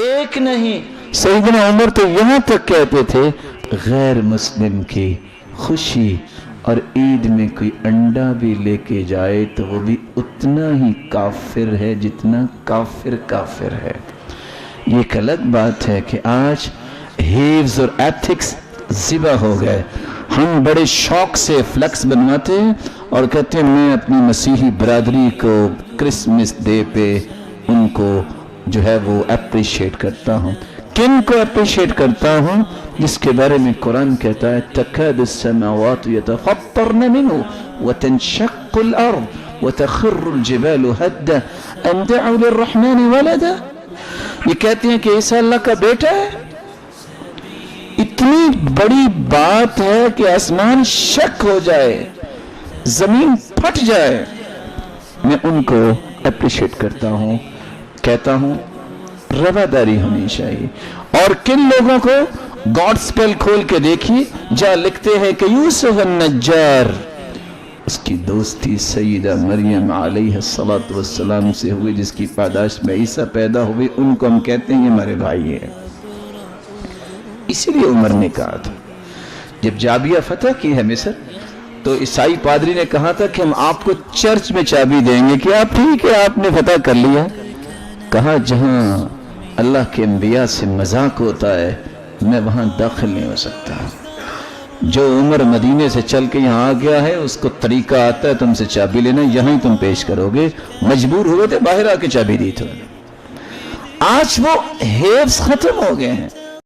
ایک نہیں. سیدنا عمر تو یہاں تک کہتے تھے غیر مسلم کی خوشی اور عید میں کوئی انڈا بھی لے کے جائے تو وہ بھی اتنا ہی کافر ہے جتنا کافر کافر ہے. یہ ایک الگ بات ہے کہ آج ہیوز اور ایتھکس ذبح ہو گئے. ہم بڑے شوق سے فلیکس بنواتے ہیں اور کہتے ہیں میں اپنی مسیحی برادری کو کرسمس ڈے پہ ان کو جو ہے وہ اپریشیٹ کرتا ہوں. کن کو اپریشیٹ کرتا ہوں؟ جس کے بارے میں قرآن کہتا ہے تکاد السماوات يتفطرن منه وتنشق الارض وتخر الجبال هدا ان دعوا للرحمن ولدا. یہ کہتے ہیں کہ عیسیٰ اللہ کا بیٹا ہے. اتنی بڑی بات ہے کہ آسمان شک ہو جائے, زمین پھٹ جائے. میں ان کو اپریشیٹ کرتا ہوں, کہتا ہوں رواداری ہونی چاہیے. اور کن لوگوں کو گاڈ سپیل کھول کے دیکھی جہاں لکھتے ہیں کہ یوسف النجار اس کی دوستی سیدہ مریم علیہ السلام سے ہوئی جس کی پاداش میں عیسیٰ پیدا ہوئے. ان کو ہم کہتے ہیں یہ ہمارے بھائی ہیں. اسی لیے عمر نے کہا تھا جب جابیہ فتح کی ہے مصر تو عیسائی پادری نے کہا تھا کہ ہم آپ کو چرچ میں چابی دیں گے. کہ آپ ٹھیک ہے آپ نے فتح کر لیا. کہا جہاں اللہ کے انبیاء سے مذاق ہوتا ہے میں وہاں داخل نہیں ہو سکتا. جو عمر مدینے سے چل کے یہاں آ گیا ہے اس کو طریقہ آتا ہے تم سے چابی لینا, یہاں ہی تم پیش کرو گے. مجبور ہوئے تھے باہر آ کے چابی دی تھی. آج وہ ہیوز ختم ہو گئے ہیں.